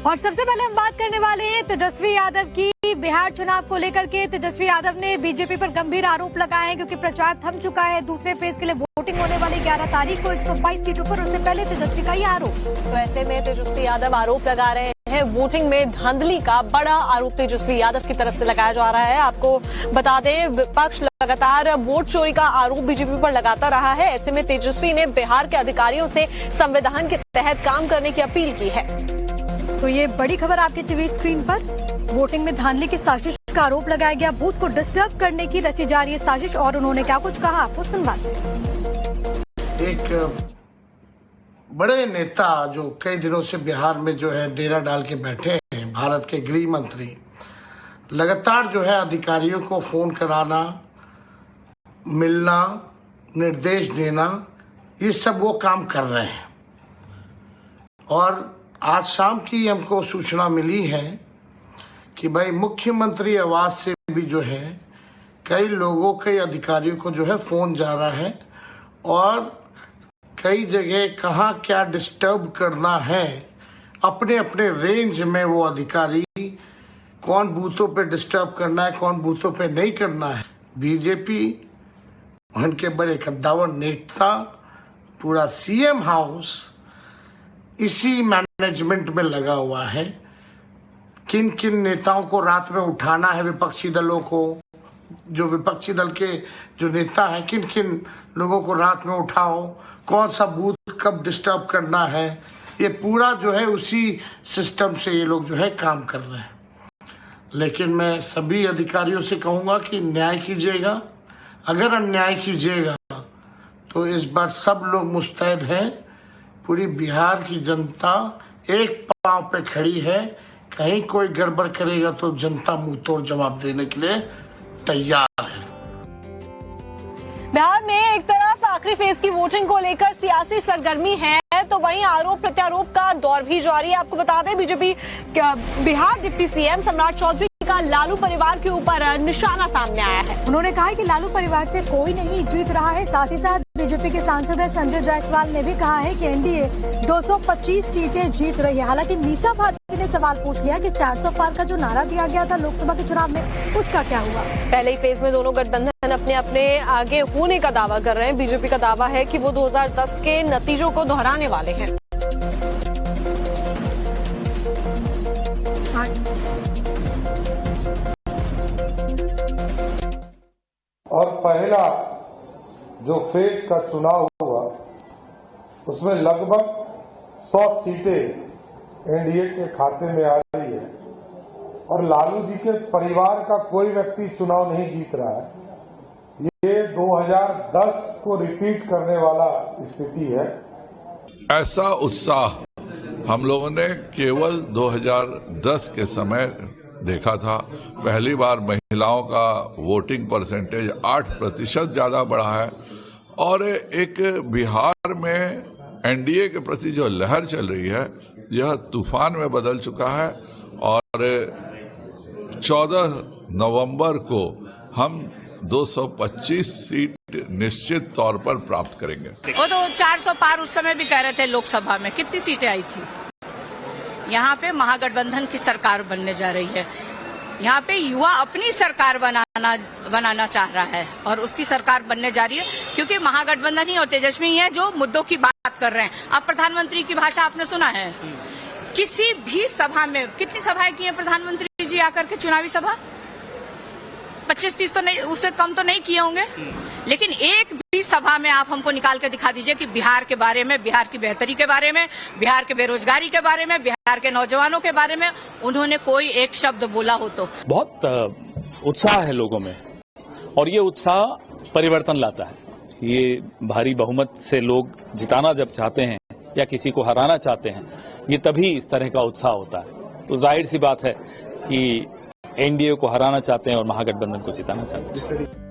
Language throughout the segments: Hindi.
और सबसे पहले हम बात करने वाले हैं तेजस्वी यादव की। बिहार चुनाव को लेकर के तेजस्वी यादव ने बीजेपी पर गंभीर आरोप लगाए हैं क्योंकि प्रचार थम चुका है। दूसरे फेज के लिए वोटिंग होने वाली 11 तारीख को 122 सीटों पर। उससे पहले तेजस्वी का ये आरोप। तो ऐसे में तेजस्वी यादव आरोप लगा रहे हैं वोटिंग में धांधली का। बड़ा आरोप तेजस्वी यादव की तरफ से लगाया जा रहा है। आपको बता दें, विपक्ष लगातार वोट चोरी का आरोप बीजेपी पर लगाता रहा है। ऐसे में तेजस्वी ने बिहार के अधिकारियों से संविधान के तहत काम करने की अपील की है। तो ये बड़ी खबर आपके टीवी स्क्रीन पर। वोटिंग में धांधली की साजिश का आरोप लगाया गया। बूथ को डिस्टर्ब करने की रची जा रही है साजिश। और उन्होंने क्या कुछ कहा, आपको सुनवाते हैं। एक बड़े नेता जो कई दिनों से बिहार में जो है डेरा डाल के बैठे हैं, भारत के गृह मंत्री, लगातार जो है अधिकारियों को फोन कराना, मिलना, निर्देश देना, ये सब वो काम कर रहे हैं। और आज शाम की हमको सूचना मिली है कि भाई मुख्यमंत्री आवास से भी जो है कई लोगों, कई अधिकारियों को जो है फोन जा रहा है और कई जगह कहाँ क्या डिस्टर्ब करना है, अपने अपने रेंज में वो अधिकारी कौन बूथों पे डिस्टर्ब करना है, कौन बूथों पे नहीं करना है। बीजेपी उनके बड़े कद्दावर नेता, पूरा सीएम हाउस इसी मैनेजमेंट में लगा हुआ है। किन किन नेताओं को रात में उठाना है, विपक्षी दलों को, जो विपक्षी दल के जो नेता हैं, किन किन लोगों को रात में उठाओ, कौन सा बूथ कब डिस्टर्ब करना है, ये पूरा जो है उसी सिस्टम से ये लोग जो है काम कर रहे हैं। लेकिन मैं सभी अधिकारियों से कहूँगा कि न्याय कीजिएगा। अगर अन्याय कीजिएगा तो इस बार सब लोग मुस्तैद हैं। पूरी बिहार की जनता एक पांव पे खड़ी है। कहीं कोई गड़बड़ करेगा तो जनता मुंह तोड़ जवाब देने के लिए तैयार है। बिहार में एक तरफ आखिरी फेज की वोटिंग को लेकर सियासी सरगर्मी है, तो वहीं आरोप प्रत्यारोप का दौर भी जारी है। आपको बता दें, बीजेपी बिहार डिप्टी सीएम सम्राट चौधरी का लालू परिवार के ऊपर निशाना सामने आया है। उन्होंने कहा है कि लालू परिवार से कोई नहीं जीत रहा है। साथ ही साथ बीजेपी के सांसद संजय जायसवाल ने भी कहा है कि एनडीए 225 सीटें जीत रही है। हालांकि मीसा भारती ने सवाल पूछ लिया कि 400 पार का जो नारा दिया गया था लोकसभा के चुनाव में, उसका क्या हुआ। पहले ही फेज में दोनों गठबंधन अपने अपने आगे होने का दावा कर रहे हैं। बीजेपी का दावा है कि वो 2010 के नतीजों को दोहराने वाले हैं। और पहला जो फेज का चुनाव हुआ उसमें लगभग 100 सीटें एनडीए के खाते में आ रही है और लालू जी के परिवार का कोई व्यक्ति चुनाव नहीं जीत रहा है। ये 2010 को रिपीट करने वाला स्थिति है। ऐसा उत्साह हम लोगों ने केवल 2010 के समय देखा था। पहली बार महिलाओं का वोटिंग परसेंटेज 8% ज्यादा बढ़ा है और एक बिहार में एनडीए के प्रति जो लहर चल रही है यह तूफान में बदल चुका है। और 14 नवंबर को हम 225 सीट निश्चित तौर पर प्राप्त करेंगे। वो तो 400 पार उस समय भी कह रहे थे। लोकसभा में कितनी सीटें आई थी? यहाँ पे महागठबंधन की सरकार बनने जा रही है। यहाँ पे युवा अपनी सरकार बनाना चाह रहा है और उसकी सरकार बनने जा रही है, क्योंकि महागठबंधन ही और तेजस्वी है जो मुद्दों की बात कर रहे हैं। अब प्रधानमंत्री की भाषा आपने सुना है? किसी भी सभा में कितनी सभाएं की हैं प्रधानमंत्री जी आकर के? चुनावी सभा 25-30 तो नहीं, उससे कम तो नहीं किए होंगे। लेकिन एक भी सभा में आप हमको निकाल के दिखा दीजिए कि बिहार के बारे में, बिहार की बेहतरी के बारे में, बिहार के बेरोजगारी के बारे में, बिहार के नौजवानों के बारे में उन्होंने कोई एक शब्द बोला हो। तो बहुत उत्साह है लोगों में और ये उत्साह परिवर्तन लाता है। ये भारी बहुमत से लोग जिताना जब चाहते हैं या किसी को हराना चाहते हैं, ये तभी इस तरह का उत्साह होता है। तो जाहिर सी बात है कि एनडीए को हराना चाहते हैं और महागठबंधन को जिताना चाहते हैं।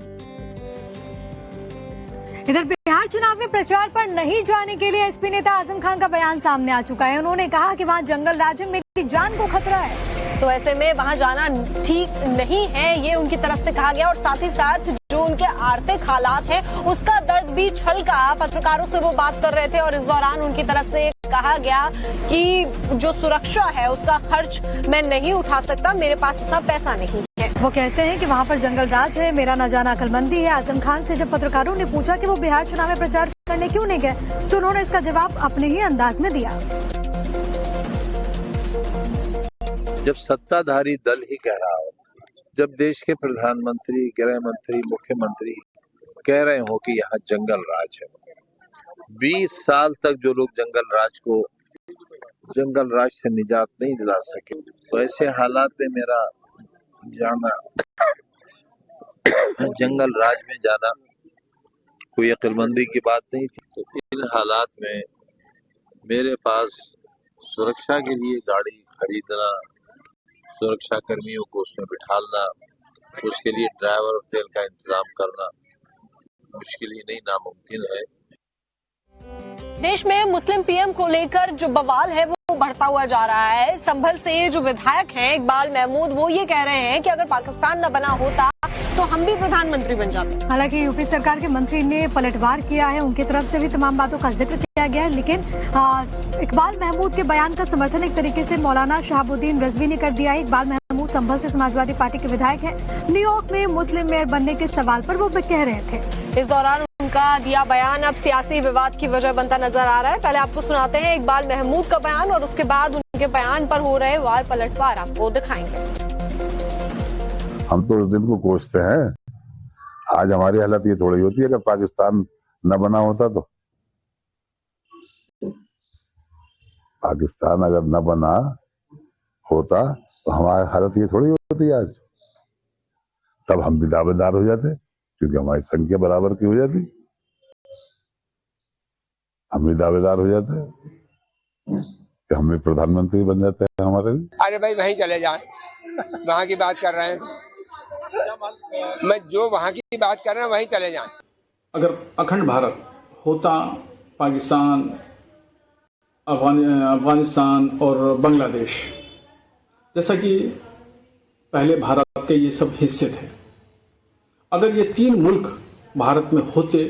इधर बिहार चुनाव में प्रचार पर नहीं जाने के लिए एसपी नेता आजम खान का बयान सामने आ चुका है। उन्होंने कहा कि वहां जंगल राज में मेरी जान को खतरा है। तो ऐसे में वहां जाना ठीक नहीं है, ये उनकी तरफ से कहा गया। और साथ ही साथ जो उनके आर्थिक हालात है उसका दर्द भी छलका। पत्रकारों से वो बात कर रहे थे और इस दौरान उनकी तरफ से कहा गया कि जो सुरक्षा है उसका खर्च मैं नहीं उठा सकता, मेरे पास इतना पैसा नहीं है। वो कहते हैं कि वहाँ पर जंगल राज है, मेरा न जाना अकलमंदी है। आजम खान से जब पत्रकारों ने पूछा कि वो बिहार चुनाव में प्रचार करने क्यों नहीं गए, तो उन्होंने इसका जवाब अपने ही अंदाज में दिया। जब सत्ताधारी दल ही कह रहा हो, जब देश के प्रधानमंत्री, गृह मंत्री, मुख्यमंत्री कह रहे हो कि यहाँ जंगल राज है, 20 साल तक जो लोग जंगल राज से निजात नहीं दिला सके, तो ऐसे हालात में मेरा जाना, जंगल राज में जाना कोई अक्लमंदी की बात नहीं थी। तो इन हालात में मेरे पास सुरक्षा के लिए गाड़ी खरीदना, सुरक्षा कर्मियों को उसमें बिठालना, उसके लिए ड्राइवर और तेल का इंतजाम करना मुश्किल ही नहीं, नामुमकिन है। देश में मुस्लिम पीएम को लेकर जो बवाल है वो बढ़ता हुआ जा रहा है। संभल से जो विधायक हैं इकबाल महमूद, वो ये कह रहे हैं कि अगर पाकिस्तान न बना होता तो हम भी प्रधानमंत्री बन जाते। हालांकि यूपी सरकार के मंत्री ने पलटवार किया है, उनकी तरफ से भी तमाम बातों का जिक्र किया गया है, लेकिन इकबाल महमूद के बयान का समर्थन एक तरीके से मौलाना शहाबुद्दीन रिजवी ने कर दिया है। इकबाल महमूद संभल से समाजवादी पार्टी के विधायक हैं। न्यूयॉर्क में मुस्लिम मेयर बनने के सवाल पर वो कह रहे थे। इस दौरान उनका दिया बयान अब सियासी विवाद की वजह बनता नजर आ रहा है। पहले आपको सुनाते हैं इकबाल महमूद का बयान और उसके बाद उनके बयान पर हो रहे वार पलटवार आपको दिखाएंगे। हम तो उस दिन को कोसते हैं, आज हमारी हालत ये थोड़ी होती है। अगर पाकिस्तान न बना होता तो, पाकिस्तान अगर न बना होता तो हमारी हालत ये थोड़ी होती आज। तब हम भी दावेदार हो जाते, क्योंकि हमारी संख्या बराबर की हो जाती, हम भी दावेदार हो जाते कि हम भी प्रधानमंत्री बन जाते हैं हमारे भी। अरे भाई वहीं चले जाएं, वहाँ की बात कर रहे हैं, मैं जो वहाँ की बात कर रहे हैं वहीं चले जाएं। अगर अखंड भारत होता, पाकिस्तान, अफगानिस्तान और बांग्लादेश जैसा कि पहले भारत के ये सब हिस्से थे, अगर ये 3 मुल्क भारत में होते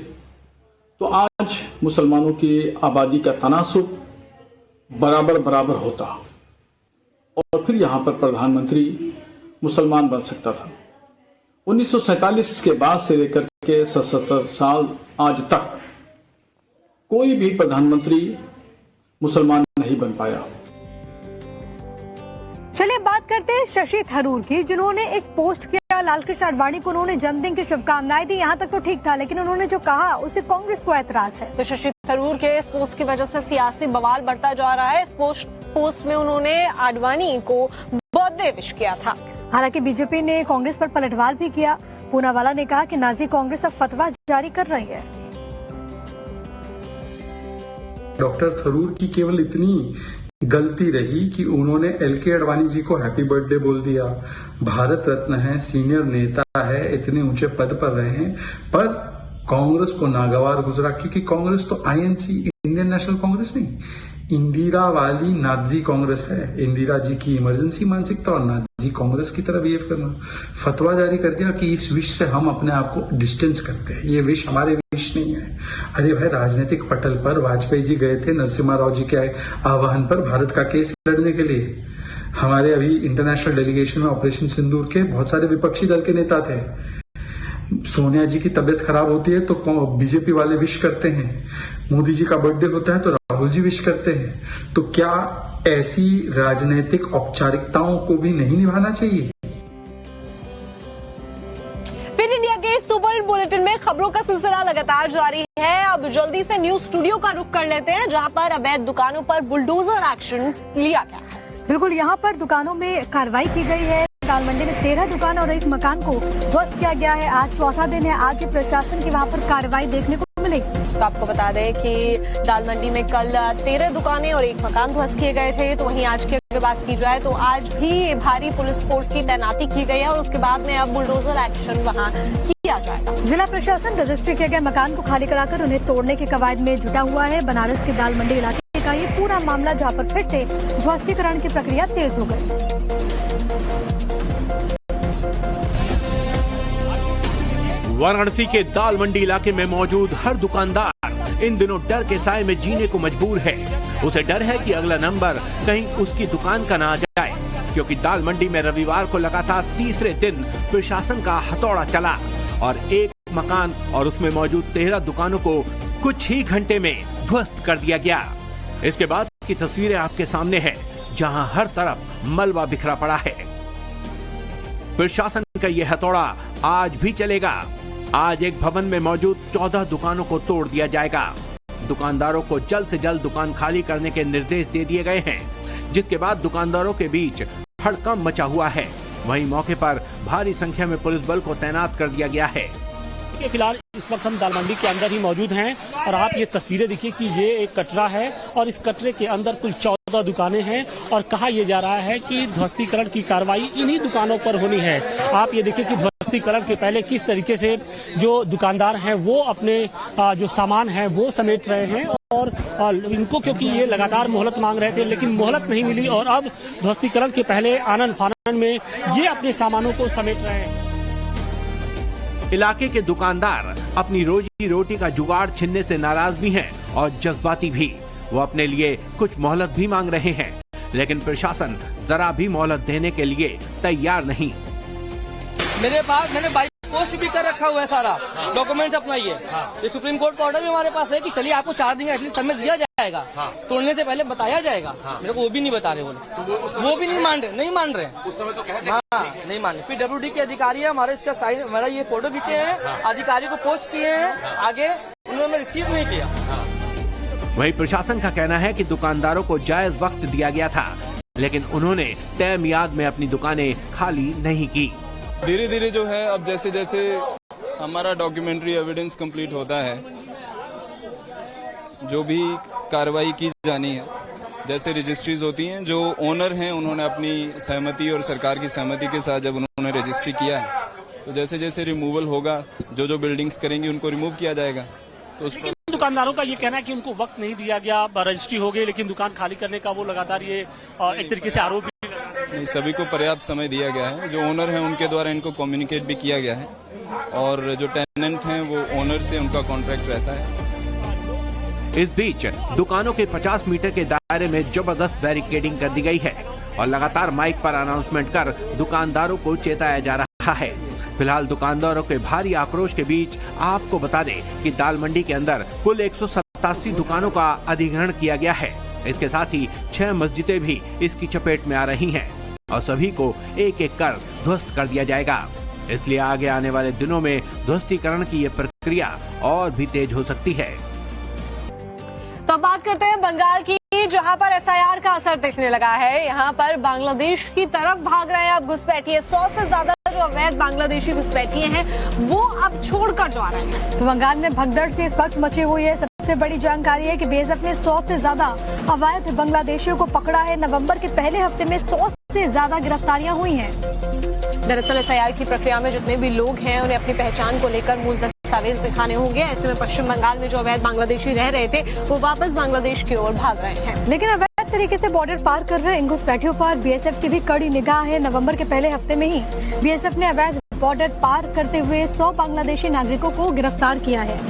तो आज मुसलमानों की आबादी का तनासुब बराबर होता और फिर यहाँ पर प्रधानमंत्री मुसलमान बन सकता था। 1947 के बाद से लेकर के 77 साल आज तक कोई भी प्रधानमंत्री मुसलमान नहीं बन पाया। चलिए बात करते हैं शशि थरूर की, जिन्होंने एक पोस्ट किया लालकृष्ण आडवाणी को, उन्होंने जन्मदिन की शुभकामनाएं दी। यहाँ तक तो ठीक था, लेकिन उन्होंने जो कहा उससे कांग्रेस को ऐतराज है। तो शशि थरूर के इस पोस्ट की वजह से सियासी बवाल बढ़ता जा रहा है। इस पोस्ट में उन्होंने आडवाणी को बर्थडे विश किया था। हालांकि बीजेपी ने कांग्रेस पर पलटवार भी किया। पूनावाला ने कहा कि नाजी कांग्रेस अब फतवा जारी कर रही है। डॉक्टर थरूर की केवल इतनी गलती रही कि उन्होंने एलके आडवाणी जी को हैप्पी बर्थडे बोल दिया। भारत रत्न है, सीनियर नेता है, इतने ऊंचे पद पर रहे हैं, पर कांग्रेस को नागवार गुजरा, क्योंकि कांग्रेस तो आईएनसी, इंडियन नेशनल कांग्रेस नहीं, इंदिरा वाली नाजी कांग्रेस है। इंदिरा जी की इमरजेंसी मानसिकता और नाजी कांग्रेस की तरह बिहेव करना। फतवा जारी कर दिया कि इस विश से हम अपने आप को डिस्टेंस करते हैं, ये विश हमारे विश नहीं है। अरे भाई, राजनीतिक पटल पर वाजपेयी जी गए थे नरसिम्हा राव जी के आह्वान पर भारत का केस लड़ने के लिए। हमारे अभी इंटरनेशनल डेलीगेशन में ऑपरेशन सिंदूर के बहुत सारे विपक्षी दल के नेता थे। सोनिया जी की तबीयत खराब होती है तो बीजेपी वाले विश करते हैं, मोदी जी का बर्थडे होता है तो राहुल जी विश करते हैं। तो क्या ऐसी राजनीतिक औपचारिकताओं को भी नहीं निभाना चाहिए? फिर इंडिया के सुपर बुलेटिन में खबरों का सिलसिला लगातार जारी है। अब जल्दी से न्यूज स्टूडियो का रुख कर लेते हैं, जहां पर अवैध दुकानों पर बुलडोजर एक्शन लिया गया है। बिल्कुल, यहाँ पर दुकानों में कार्रवाई की गई है। दाल मंडी में 13 दुकान और एक मकान को ध्वस्त किया गया है। आज चौथा दिन है, आज भी प्रशासन की वहाँ पर कार्रवाई देखने को मिलेगी। तो आपको बता दें कि दाल मंडी में कल 13 दुकानें और एक मकान ध्वस्त किए गए थे। तो वहीं आज की अगर बात की जाए तो आज भी भारी पुलिस फोर्स की तैनाती की गई है और उसके बाद में अब बुलडोजर एक्शन वहाँ किया जाएगा। जिला प्रशासन रजिस्ट्री किए गए मकान को खाली कराकर उन्हें तोड़ने के कवायद में जुटा हुआ है। बनारस के दाल मंडी इलाके का ये पूरा मामला, जहाँ पर फिर से ध्वस्तीकरण की प्रक्रिया तेज हो गई। वाराणसी के दाल मंडी इलाके में मौजूद हर दुकानदार इन दिनों डर के साए में जीने को मजबूर है। उसे डर है कि अगला नंबर कहीं उसकी दुकान का ना आ जाए, क्योंकि दाल मंडी में रविवार को लगातार तीसरे दिन प्रशासन का हथौड़ा चला और एक मकान और उसमें मौजूद 13 दुकानों को कुछ ही घंटे में ध्वस्त कर दिया गया। इसके बाद की तस्वीरें आपके सामने है, जहां हर तरफ मलबा बिखरा पड़ा है। प्रशासन का यह हथौड़ा आज भी चलेगा। आज एक भवन में मौजूद 14 दुकानों को तोड़ दिया जाएगा। दुकानदारों को जल्द से जल्द दुकान खाली करने के निर्देश दे दिए गए हैं, जिसके बाद दुकानदारों के बीच हड़कंप मचा हुआ है। वहीं मौके पर भारी संख्या में पुलिस बल को तैनात कर दिया गया है। फिलहाल इस वक्त हम दाल मंडी के अंदर ही मौजूद हैं और आप ये तस्वीरें देखिए कि ये एक कटरा है और इस कटरे के अंदर कुल 14 दुकानें हैं और कहा यह जा रहा है कि ध्वस्तीकरण की कार्रवाई इन्हीं दुकानों पर होनी है। आप ये देखिए कि ध्वस्तीकरण के पहले किस तरीके से जो दुकानदार हैं वो अपने जो सामान है वो समेट रहे हैं और इनको क्योंकि ये लगातार मोहलत मांग रहे थे, लेकिन मोहलत नहीं मिली और अब ध्वस्तीकरण के पहले आनन फानन में ये अपने सामानों को समेट रहे हैं। इलाके के दुकानदार अपनी रोजी रोटी का जुगाड़ छिनने से नाराज भी हैं और जज्बाती भी। वो अपने लिए कुछ मोहलत भी मांग रहे हैं, लेकिन प्रशासन जरा भी मोहलत देने के लिए तैयार नहीं। मेरे पास मैंने बाइक पोस्ट भी कर रखा हुआ है, सारा डॉक्यूमेंट्स अपनाइए। ये सुप्रीम कोर्ट का ऑर्डर भी हमारे पास है कि चलिए आपको 4 दिन एटलीस्ट समय दिया जाएगा, तोड़ने से पहले बताया जाएगा। मेरे को वो भी नहीं बता रहे, वो भी नहीं मान रहे उस समय तो नहीं मान रहे। PWD के अधिकारी है हमारे, इसका साइन हमारा ये फोटो खींचे हैं, अधिकारी को पोस्ट किए हैं, आगे उन्होंने रिसीव नहीं किया। वहीं प्रशासन का कहना है कि दुकानदारों को जायज वक्त दिया गया था, लेकिन उन्होंने तय मियाद में अपनी दुकानें खाली नहीं की। धीरे धीरे जो है अब जैसे जैसे हमारा डॉक्यूमेंट्री एविडेंस कंप्लीट होता है, जो भी कार्रवाई की जानी है, जैसे रजिस्ट्रीज होती हैं, जो ओनर हैं उन्होंने अपनी सहमति और सरकार की सहमति के साथ जब उन्होंने रजिस्ट्री किया है, तो जैसे जैसे रिमूवल होगा, जो जो बिल्डिंग्स करेंगी उनको रिमूव किया जाएगा। तो उस पर दुकानदारों का ये कहना है कि उनको वक्त नहीं दिया गया, रजिस्ट्री हो गई लेकिन दुकान खाली करने का वो लगातार ये एक तरीके से आरोप भी नहीं, सभी को पर्याप्त समय दिया गया है। जो ओनर हैं उनके द्वारा इनको कम्युनिकेट भी किया गया है और जो टेनेंट हैं वो ओनर से उनका कॉन्ट्रैक्ट रहता है। इस बीच दुकानों के 50 मीटर के दायरे में जबरदस्त बैरिकेडिंग कर दी गई है और लगातार माइक पर अनाउंसमेंट कर दुकानदारों को चेताया जा रहा है। फिलहाल दुकानदारों के भारी आक्रोश के बीच आपको बता दें कि दाल मंडी के अंदर कुल 187 दुकानों का अधिग्रहण किया गया है। इसके साथ ही 6 मस्जिदें भी इसकी चपेट में आ रही हैं और सभी को एक एक कर ध्वस्त कर दिया जाएगा। इसलिए आगे आने वाले दिनों में ध्वस्तीकरण की ये प्रक्रिया और भी तेज हो सकती है। तो अब बात करते हैं बंगाल की, जहां पर SIR का असर दिखने लगा है। यहां पर बांग्लादेश की तरफ भाग रहे हैं अब घुसपैठिए। 100 से ज्यादा जो अवैध बांग्लादेशी घुसपैठिए हैं वो अब छोड़कर जा रहे हैं। तो बंगाल में भगदड़ से इस वक्त मची हुई है। सबसे बड़ी जानकारी है कि BSF ने 100 से ज्यादा अवैध बांग्लादेशियों को पकड़ा है। नवंबर के पहले हफ्ते में 100 से ज्यादा गिरफ्तारियां हुई हैं। दरअसल SIR की प्रक्रिया में जितने भी लोग हैं उन्हें अपनी पहचान को लेकर मूल दस्तावेज दिखाने होंगे। ऐसे में पश्चिम बंगाल में जो अवैध बांग्लादेशी रह रहे थे वो वापस बांग्लादेश की ओर भाग रहे हैं, लेकिन अवैध तरीके से बॉर्डर पार कर रहे इन घुसपैठियों पर BSF की भी कड़ी निगाह है। नवंबर के पहले हफ्ते में ही BSF ने अवैध बॉर्डर पार करते हुए 100 बांग्लादेशी नागरिकों को गिरफ्तार किया है।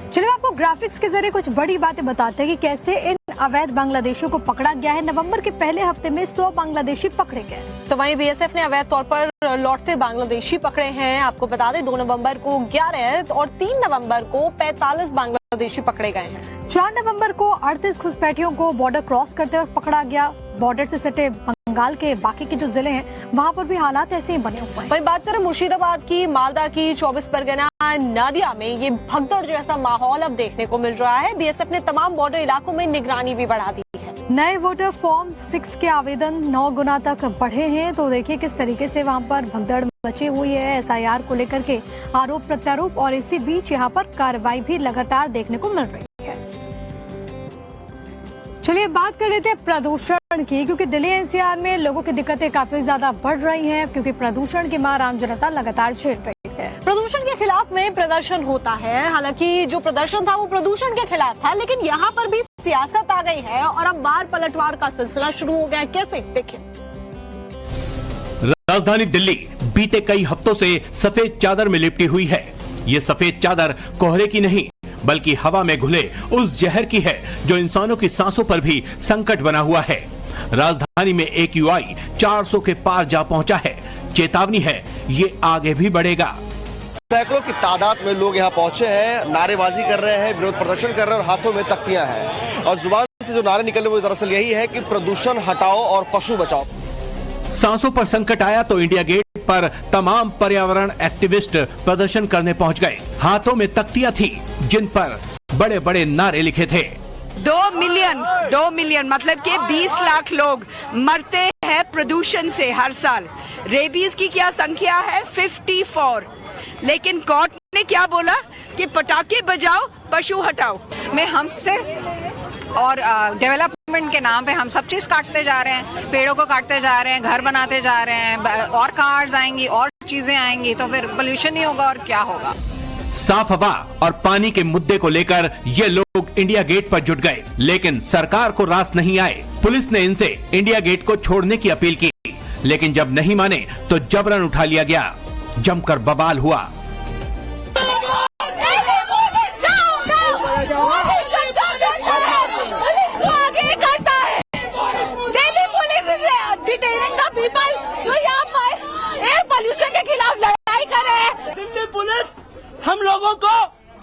चलिए आपको ग्राफिक्स के जरिए कुछ बड़ी बातें बताते हैं कि कैसे इन अवैध बांग्लादेशियों को पकड़ा गया है। नवंबर के पहले हफ्ते में 100 बांग्लादेशी पकड़े गए। तो वहीं BSF ने अवैध तौर पर लौटते बांग्लादेशी पकड़े हैं। आपको बता दें 2 नवंबर को 11 और 3 नवंबर को 45 बांग्लादेशी पकड़े गए हैं। 4 नवंबर को 38 घुसपैठियों को बॉर्डर क्रॉस करते वक्त पकड़ा गया। बॉर्डर से सटे बंगाल के बाकी के जो जिले हैं वहां पर भी हालात ऐसे ही बने हुए हैं। वहीं बात करें मुर्शिदाबाद की, मालदा की, 24 परगना, नादिया में ये भगदड़ जैसा माहौल अब देखने को मिल रहा है। BSF ने तमाम बॉर्डर इलाकों में निगरानी भी बढ़ा दी है। नए वोटर फॉर्म 6 के आवेदन 9 गुना तक बढ़े हैं। तो देखिए किस तरीके से वहां पर भगदड़ मची हुई है SIR को लेकर के आरोप प्रत्यारोप, और इसी बीच यहाँ पर कार्रवाई भी लगातार देखने को मिल रही है। चलिए बात कर लेते हैं प्रदूषण की, क्योंकि दिल्ली NCR में लोगों की दिक्कतें काफी ज्यादा बढ़ रही हैं, क्योंकि प्रदूषण की मार आम जनता लगातार झेल रही है। प्रदूषण के खिलाफ में प्रदर्शन होता है। हालांकि जो प्रदर्शन था वो प्रदूषण के खिलाफ था, लेकिन यहाँ पर भी सियासत आ गई है और अब बार पलटवार का सिलसिला शुरू हो गया है। कैसे, देखिए। राजधानी दिल्ली बीते कई हफ्तों से सफेद चादर में लिपटी हुई है। ये सफेद चादर कोहरे की नहीं बल्कि हवा में घुले उस जहर की है जो इंसानों की सांसों पर भी संकट बना हुआ है। राजधानी में AQI 400 के पार जा पहुंचा है। चेतावनी है, ये आगे भी बढ़ेगा। सैकड़ों की तादाद में लोग यहाँ पहुंचे हैं, नारेबाजी कर रहे हैं, विरोध प्रदर्शन कर रहे हैं और हाथों में तख्तियां हैं और जुबान से जो नारे निकलने वो दरअसल यही है कि प्रदूषण हटाओ और पशु बचाओ। सांसों पर संकट आया तो इंडिया गेट पर तमाम पर्यावरण एक्टिविस्ट प्रदर्शन करने पहुंच गए। हाथों में तख्तियां थी जिन पर बड़े बड़े नारे लिखे थे। 2 मिलियन मतलब कि 20 लाख लोग मरते हैं प्रदूषण से हर साल। रेबीज की क्या संख्या है? 54। लेकिन कोर्ट ने क्या बोला कि पटाखे बजाओ, पशु हटाओ। में हम सिर्फ और डेवलपमेंट के नाम पे हम सब चीज काटते जा रहे हैं, पेड़ों को काटते जा रहे हैं, घर बनाते जा रहे हैं, और कार्स आएंगी और चीजें आएंगी तो फिर पोल्यूशन ही होगा और क्या होगा। साफ हवा और पानी के मुद्दे को लेकर ये लोग इंडिया गेट पर जुट गए, लेकिन सरकार को रास नहीं आए। पुलिस ने इनसे इंडिया गेट को छोड़ने की अपील की, लेकिन जब नहीं माने तो जबरन उठा लिया गया। जमकर बवाल हुआ। पोल्यूशन के खिलाफ लड़ाई कर रहे हैं। दिल्ली पुलिस हम लोगों को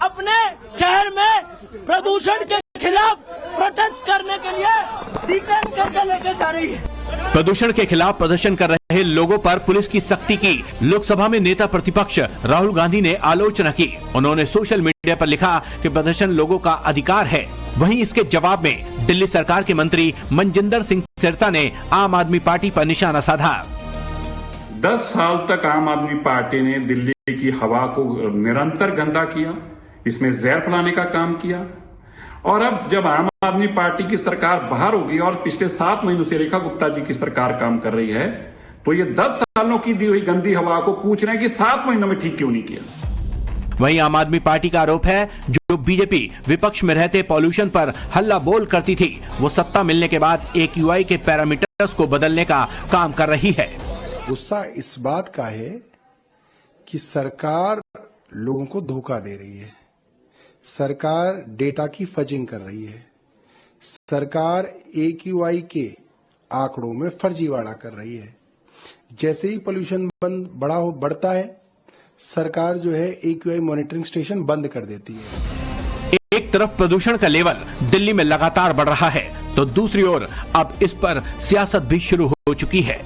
अपने शहर में प्रदूषण के खिलाफ प्रोटेस्ट करने के लिए डिटेन करके लेके जा रही है। प्रदूषण के खिलाफ प्रदर्शन कर रहे लोगों पर पुलिस की सख्ती की। लोकसभा में नेता प्रतिपक्ष राहुल गांधी ने आलोचना की। उन्होंने सोशल मीडिया पर लिखा कि प्रदर्शन लोगों का अधिकार है। वहीं इसके जवाब में दिल्ली सरकार के मंत्री मनजिंदर सिंह सिरसा ने आम आदमी पार्टी पर निशाना साधा। 10 साल तक आम आदमी पार्टी ने दिल्ली की हवा को निरंतर गंदा किया, इसमें जहर फैलाने का काम किया और अब जब आम आदमी पार्टी की सरकार बाहर होगी और पिछले 7 महीनों से रेखा गुप्ता जी की सरकार काम कर रही है तो ये 10 सालों की दी हुई गंदी हवा को पूछ रहे हैं कि 7 महीनों में ठीक क्यों नहीं किया। वहीं आम आदमी पार्टी का आरोप है जो बीजेपी विपक्ष में रहते पॉल्यूशन पर हल्ला बोल करती थी, वो सत्ता मिलने के बाद AQI के पैरामीटर्स को बदलने का काम कर रही है। गुस्सा इस बात का है कि सरकार लोगों को धोखा दे रही है, सरकार डेटा की फजिंग कर रही है, सरकार AQI के आंकड़ों में फर्जीवाड़ा कर रही है। जैसे ही पोल्यूशन बढ़ता है सरकार जो है AQI मॉनिटरिंग स्टेशन बंद कर देती है। एक तरफ प्रदूषण का लेवल दिल्ली में लगातार बढ़ रहा है तो दूसरी ओर अब इस पर सियासत भी शुरू हो चुकी है।